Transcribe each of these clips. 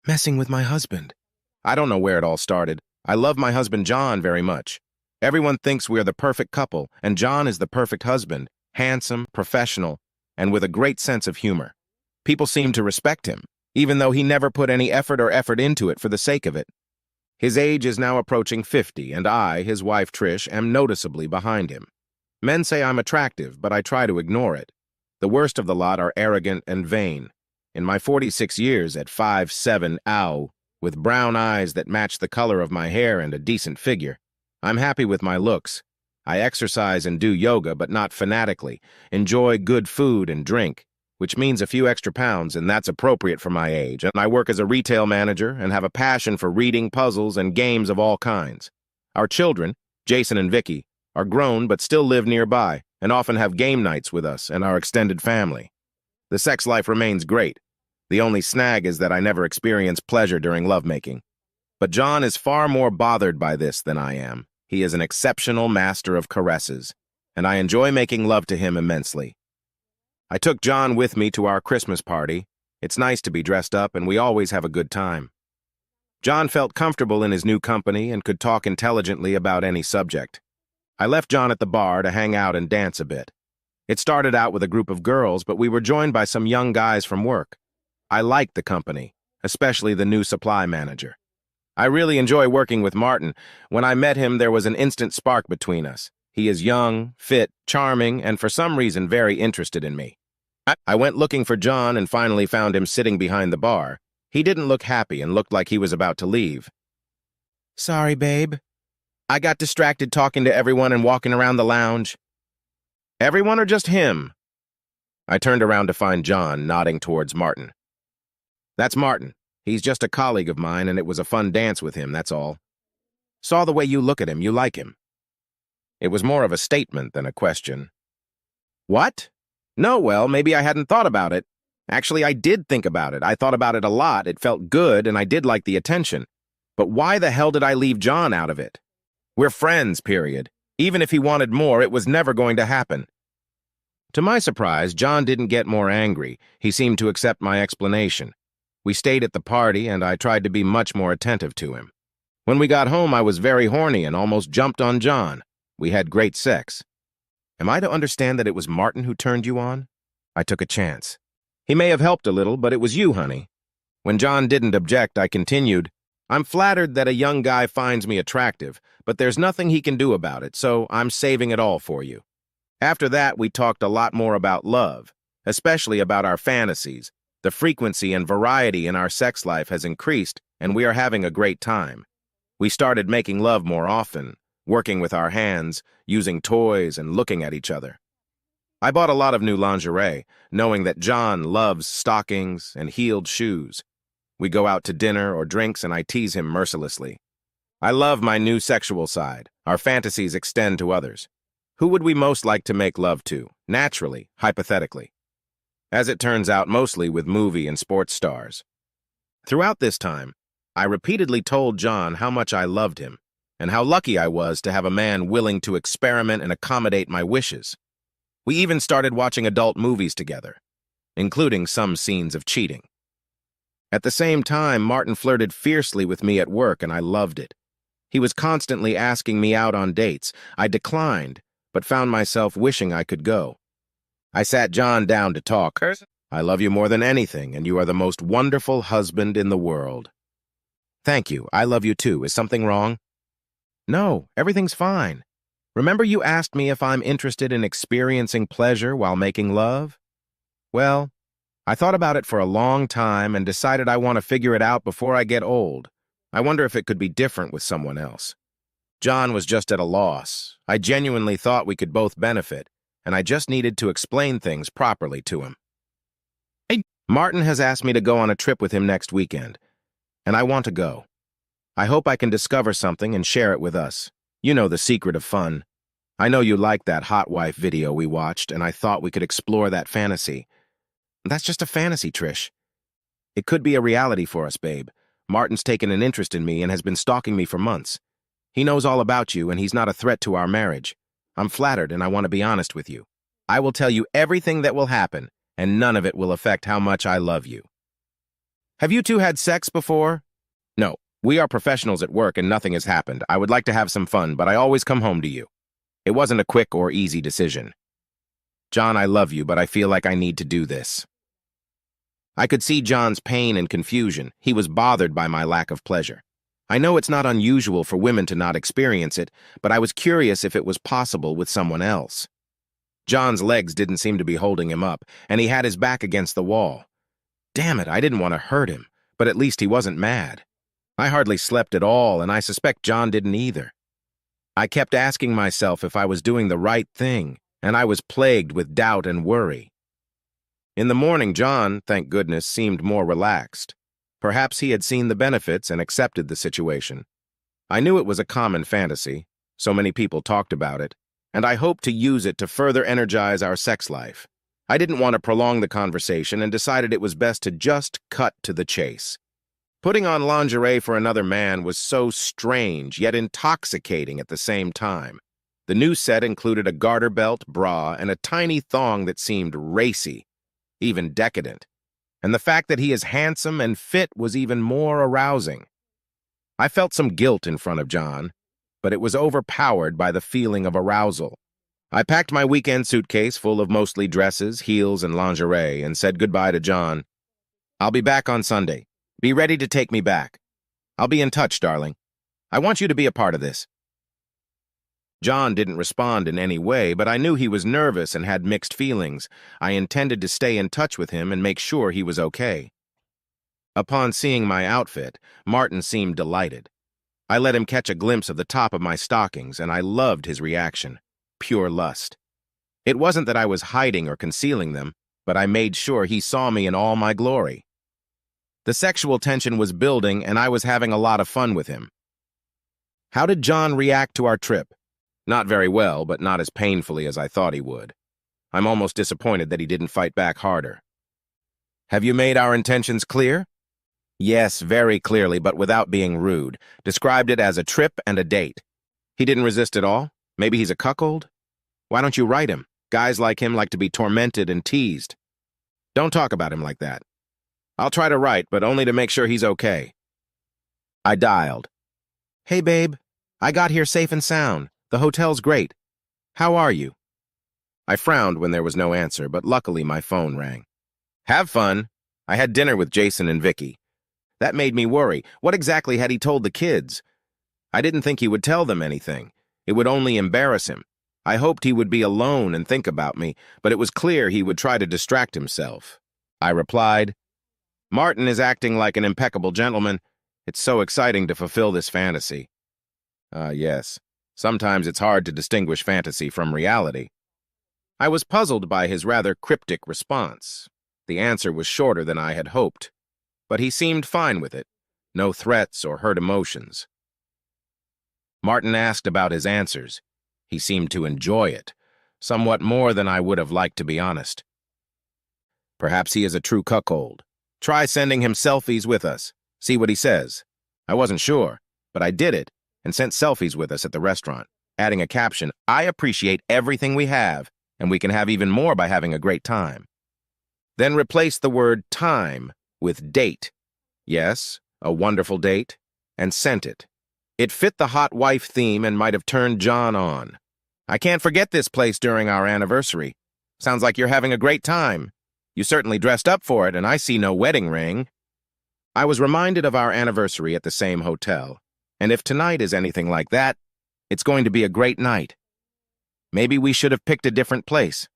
Messing with my husband. I don't know where it all started. I love my husband John very much. Everyone thinks we're the perfect couple, and John is the perfect husband, handsome, professional, and with a great sense of humor. People seem to respect him, even though he never put any effort into it for the sake of it. His age is now approaching 50, and I, his wife Trish, am noticeably behind him. Men say I'm attractive, but I try to ignore it. The worst of the lot are arrogant and vain. In my 46 years, at 5'7", with brown eyes that match the color of my hair and a decent figure, I'm happy with my looks. I exercise and do yoga, but not fanatically, enjoy good food and drink, which means a few extra pounds, and that's appropriate for my age, and I work as a retail manager and have a passion for reading, puzzles, and games of all kinds. Our children, Jason and Vicky, are grown but still live nearby and often have game nights with us and our extended family. The sex life remains great. The only snag is that I never experience pleasure during lovemaking. But John is far more bothered by this than I am. He is an exceptional master of caresses, and I enjoy making love to him immensely. I took John with me to our Christmas party. It's nice to be dressed up, and we always have a good time. John felt comfortable in his new company and could talk intelligently about any subject. I left John at the bar to hang out and dance a bit. It started out with a group of girls, but we were joined by some young guys from work. I liked the company, especially the new supply manager. I really enjoy working with Martin. When I met him, there was an instant spark between us. He is young, fit, charming, and for some reason very interested in me. I went looking for John and finally found him sitting behind the bar. He didn't look happy and looked like he was about to leave. "Sorry, babe. I got distracted talking to everyone and walking around the lounge." "Everyone or just him?" I turned around to find John nodding towards Martin. "That's Martin. He's just a colleague of mine, and it was a fun dance with him, that's all. Saw the way you look at him, you like him." It was more of a statement than a question. "What? No, well, maybe I hadn't thought about it. Actually, I did think about it. I thought about it a lot. It felt good, and I did like the attention. But why the hell did I leave John out of it? We're friends, period. Even if he wanted more, it was never going to happen." To my surprise, John didn't get more angry. He seemed to accept my explanation. We stayed at the party, and I tried to be much more attentive to him. When we got home, I was very horny and almost jumped on John. We had great sex. Am I to understand that it was Martin who turned you on? I took a chance. He may have helped a little, but it was you, honey. When John didn't object, I continued, "I'm flattered that a young guy finds me attractive, but there's nothing he can do about it, so I'm saving it all for you." After that, we talked a lot more about love, especially about our fantasies. The frequency and variety in our sex life has increased, and we are having a great time. We started making love more often, working with our hands, using toys, and looking at each other. I bought a lot of new lingerie, knowing that John loves stockings and heeled shoes. We go out to dinner or drinks, and I tease him mercilessly. I love my new sexual side. Our fantasies extend to others. Who would we most like to make love to, naturally, hypothetically? As it turns out, mostly with movie and sports stars. Throughout this time, I repeatedly told John how much I loved him, and how lucky I was to have a man willing to experiment and accommodate my wishes. We even started watching adult movies together, including some scenes of cheating. At the same time, Martin flirted fiercely with me at work, and I loved it. He was constantly asking me out on dates. I declined, but found myself wishing I could go. I sat John down to talk. "I love you more than anything, and you are the most wonderful husband in the world." "Thank you. I love you too. Is something wrong?" "No, everything's fine. Remember you asked me if I'm interested in experiencing pleasure while making love? Well, I thought about it for a long time and decided I want to figure it out before I get old. I wonder if it could be different with someone else." John was just at a loss. I genuinely thought we could both benefit, and I just needed to explain things properly to him. Martin has asked me to go on a trip with him next weekend, and I want to go. I hope I can discover something and share it with us. You know the secret of fun. I know you liked that hot wife video we watched, and I thought we could explore that fantasy. That's just a fantasy, Trish. It could be a reality for us, babe. Martin's taken an interest in me and has been stalking me for months. He knows all about you, and he's not a threat to our marriage. I'm flattered, and I want to be honest with you. I will tell you everything that will happen, and none of it will affect how much I love you. Have you two had sex before? No, we are professionals at work and nothing has happened. I would like to have some fun, but I always come home to you. It wasn't a quick or easy decision. John, I love you, but I feel like I need to do this. I could see John's pain and confusion. He was bothered by my lack of pleasure. I know it's not unusual for women to not experience it, but I was curious if it was possible with someone else. John's legs didn't seem to be holding him up, and he had his back against the wall. Damn it, I didn't want to hurt him, but at least he wasn't mad. I hardly slept at all, and I suspect John didn't either. I kept asking myself if I was doing the right thing, and I was plagued with doubt and worry. In the morning, John, thank goodness, seemed more relaxed. Perhaps he had seen the benefits and accepted the situation. I knew it was a common fantasy. So many people talked about it, and I hoped to use it to further energize our sex life. I didn't want to prolong the conversation and decided it was best to just cut to the chase. Putting on lingerie for another man was so strange, yet intoxicating at the same time. The new set included a garter belt, bra, and a tiny thong that seemed racy, even decadent. And the fact that he is handsome and fit was even more arousing. I felt some guilt in front of John, but it was overpowered by the feeling of arousal. I packed my weekend suitcase full of mostly dresses, heels, and lingerie and said goodbye to John. I'll be back on Sunday. Be ready to take me back. I'll be in touch, darling. I want you to be a part of this. John didn't respond in any way, but I knew he was nervous and had mixed feelings. I intended to stay in touch with him and make sure he was okay. Upon seeing my outfit, Martin seemed delighted. I let him catch a glimpse of the top of my stockings, and I loved his reaction. Pure lust. It wasn't that I was hiding or concealing them, but I made sure he saw me in all my glory. The sexual tension was building, and I was having a lot of fun with him. How did John react to our trip? Not very well, but not as painfully as I thought he would. I'm almost disappointed that he didn't fight back harder. Have you made our intentions clear? Yes, very clearly, but without being rude. Described it as a trip and a date. He didn't resist at all? Maybe he's a cuckold? Why don't you write him? Guys like him like to be tormented and teased. Don't talk about him like that. I'll try to write, but only to make sure he's okay. I dialed. Hey, babe. I got here safe and sound. The hotel's great. How are you? I frowned when there was no answer, but luckily my phone rang. Have fun. I had dinner with Jason and Vicky. That made me worry. What exactly had he told the kids? I didn't think he would tell them anything. It would only embarrass him. I hoped he would be alone and think about me, but it was clear he would try to distract himself. I replied, Martin is acting like an impeccable gentleman. It's so exciting to fulfill this fantasy. Yes. Sometimes it's hard to distinguish fantasy from reality. I was puzzled by his rather cryptic response. The answer was shorter than I had hoped, but he seemed fine with it. No threats or hurt emotions. Martin asked about his answers. He seemed to enjoy it, somewhat more than I would have liked, to be honest. Perhaps he is a true cuckold. Try sending him selfies with us. See what he says. I wasn't sure, but I did it and sent selfies with us at the restaurant, adding a caption, I appreciate everything we have, and we can have even more by having a great time. Then replace the word time with date. Yes, a wonderful date, and sent it. It fit the hot wife theme and might have turned John on. I can't forget this place during our anniversary. Sounds like you're having a great time. You certainly dressed up for it, and I see no wedding ring. I was reminded of our anniversary at the same hotel, and if tonight is anything like that, it's going to be a great night. Maybe we should have picked a different place.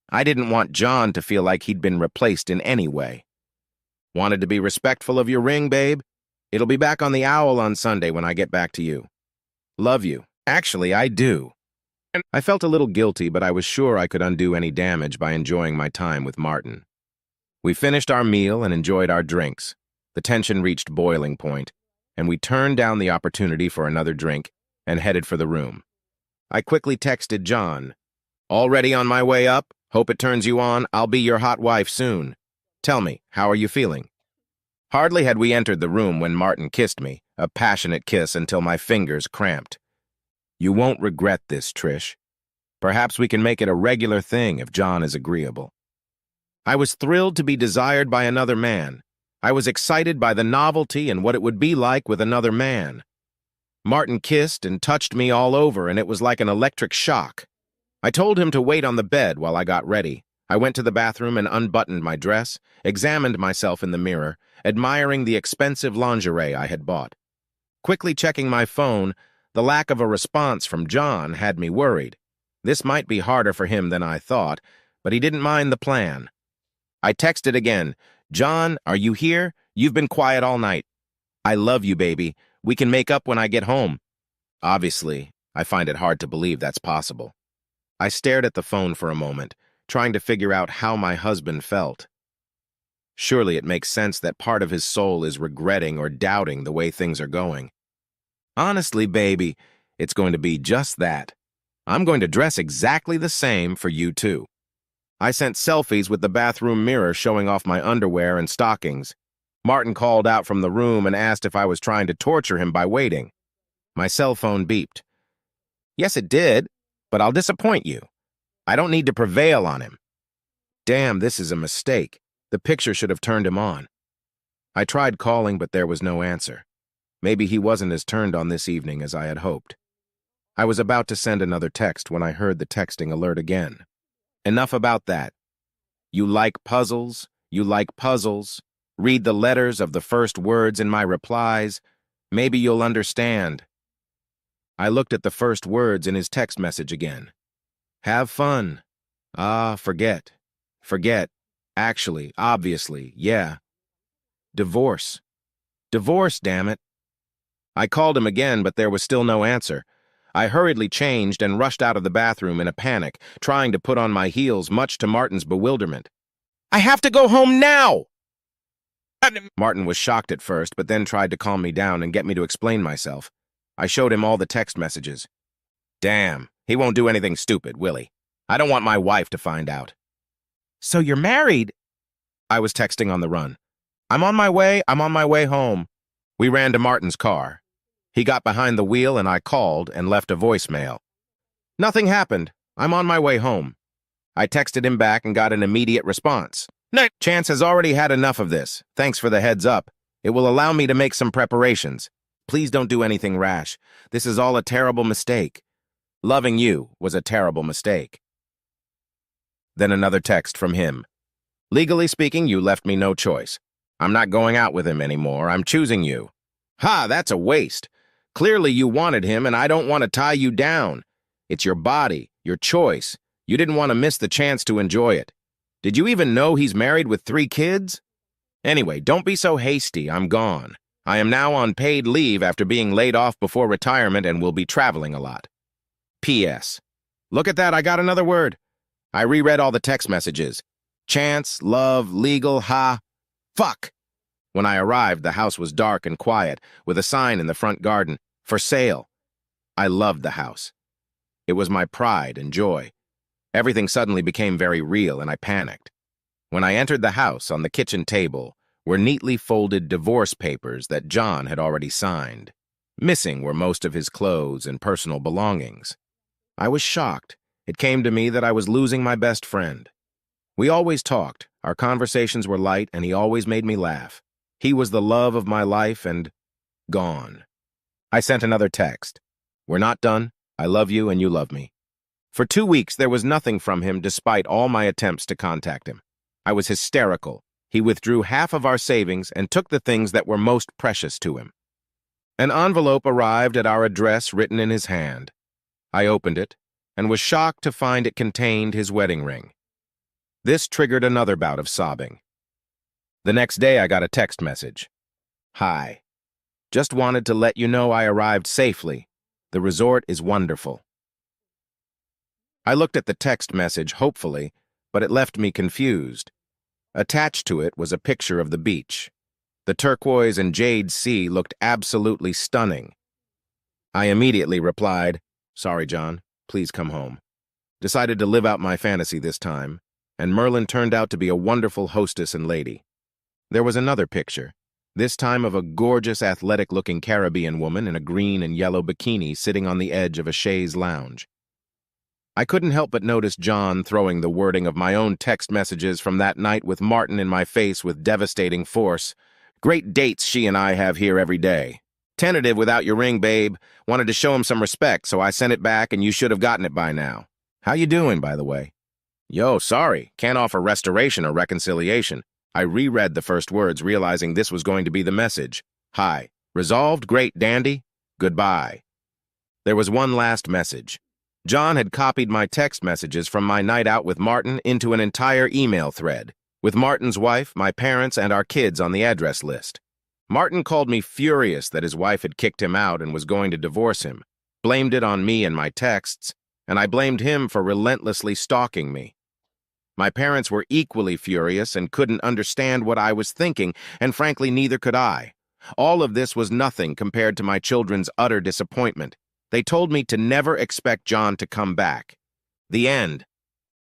I didn't want John to feel like he'd been replaced in any way. Wanted to be respectful of your ring, babe? It'll be back on the Owl on Sunday when I get back to you. Love you. Actually, I do. I felt a little guilty, but I was sure I could undo any damage by enjoying my time with Martin. We finished our meal and enjoyed our drinks. The tension reached boiling point, and we turned down the opportunity for another drink and headed for the room. I quickly texted John, Already on my way up? Hope it turns you on. I'll be your hot wife soon. Tell me, how are you feeling? Hardly had we entered the room when Martin kissed me, a passionate kiss until my fingers cramped. You won't regret this, Trish. Perhaps we can make it a regular thing if John is agreeable. I was thrilled to be desired by another man. I was excited by the novelty and what it would be like with another man. Martin kissed and touched me all over, and it was like an electric shock. I told him to wait on the bed while I got ready. I went to the bathroom and unbuttoned my dress, examined myself in the mirror, admiring the expensive lingerie I had bought. Quickly checking my phone, the lack of a response from John had me worried. This might be harder for him than I thought, but he didn't mind the plan. I texted again, "John, are you here? You've been quiet all night. I love you, baby. We can make up when I get home." Obviously, I find it hard to believe that's possible. I stared at the phone for a moment, trying to figure out how my husband felt. Surely it makes sense that part of his soul is regretting or doubting the way things are going. Honestly, baby, it's going to be just that. I'm going to dress exactly the same for you, too. I sent selfies with the bathroom mirror showing off my underwear and stockings. Martin called out from the room and asked if I was trying to torture him by waiting. My cell phone beeped. Yes, it did, but I'll disappoint you. I don't need to prevail on him. Damn, this is a mistake. The picture should have turned him on. I tried calling, but there was no answer. Maybe he wasn't as turned on this evening as I had hoped. I was about to send another text when I heard the texting alert again. Enough about that. You like puzzles? You like puzzles? Read the letters of the first words in my replies. Maybe you'll understand. I looked at the first words in his text message again. Have fun. Forget. Forget. Actually, obviously, yeah. Divorce. Divorce, damn it. I called him again, but there was still no answer. I hurriedly changed and rushed out of the bathroom in a panic, trying to put on my heels, much to Martin's bewilderment. I have to go home now! Martin was shocked at first, but then tried to calm me down and get me to explain myself. I showed him all the text messages. Damn, he won't do anything stupid, will he? I don't want my wife to find out. So you're married? I was texting on the run. I'm on my way home. We ran to Martin's car. He got behind the wheel and I called and left a voicemail. Nothing happened. I'm on my way home. I texted him back and got an immediate response. No, Chance has already had enough of this. Thanks for the heads up. It will allow me to make some preparations. Please don't do anything rash. This is all a terrible mistake. Loving you was a terrible mistake. Then another text from him. Legally speaking, you left me no choice. I'm not going out with him anymore. I'm choosing you. Ha, that's a waste. Clearly you wanted him and I don't want to tie you down. It's your body, your choice. You didn't want to miss the chance to enjoy it. Did you even know he's married with 3 kids? Anyway, don't be so hasty. I'm gone. I am now on paid leave after being laid off before retirement and will be traveling a lot. P.S. Look at that, I got another word. I reread all the text messages. Chance, love, legal, ha. Fuck! When I arrived, the house was dark and quiet, with a sign in the front garden, for sale. I loved the house. It was my pride and joy. Everything suddenly became very real, and I panicked. When I entered the house, on the kitchen table were neatly folded divorce papers that John had already signed. Missing were most of his clothes and personal belongings. I was shocked. It came to me that I was losing my best friend. We always talked. Our conversations were light, and he always made me laugh. He was the love of my life, and gone. I sent another text. We're not done. I love you, and you love me. For 2 weeks, there was nothing from him despite all my attempts to contact him. I was hysterical. He withdrew half of our savings and took the things that were most precious to him. An envelope arrived at our address written in his hand. I opened it and was shocked to find it contained his wedding ring. This triggered another bout of sobbing. The next day, I got a text message. Hi. Just wanted to let you know I arrived safely. The resort is wonderful. I looked at the text message hopefully, but it left me confused. Attached to it was a picture of the beach. The turquoise and jade sea looked absolutely stunning. I immediately replied, Sorry, John, please come home. Decided to live out my fantasy this time, and Merlin turned out to be a wonderful hostess and lady. There was another picture, this time of a gorgeous, athletic-looking Caribbean woman in a green and yellow bikini sitting on the edge of a chaise lounge. I couldn't help but notice John throwing the wording of my own text messages from that night with Martin in my face with devastating force. Great dates she and I have here every day. Tentative without your ring, babe. Wanted to show him some respect, so I sent it back and you should have gotten it by now. How you doing, by the way? Yo, sorry. Can't offer restoration or reconciliation. I reread the first words, realizing this was going to be the message. Hi. Resolved, great dandy. Goodbye. There was one last message. John had copied my text messages from my night out with Martin into an entire email thread, with Martin's wife, my parents, and our kids on the address list. Martin called me furious that his wife had kicked him out and was going to divorce him, blamed it on me and my texts, and I blamed him for relentlessly stalking me. My parents were equally furious and couldn't understand what I was thinking, and frankly, neither could I. All of this was nothing compared to my children's utter disappointment. They told me to never expect John to come back. The end.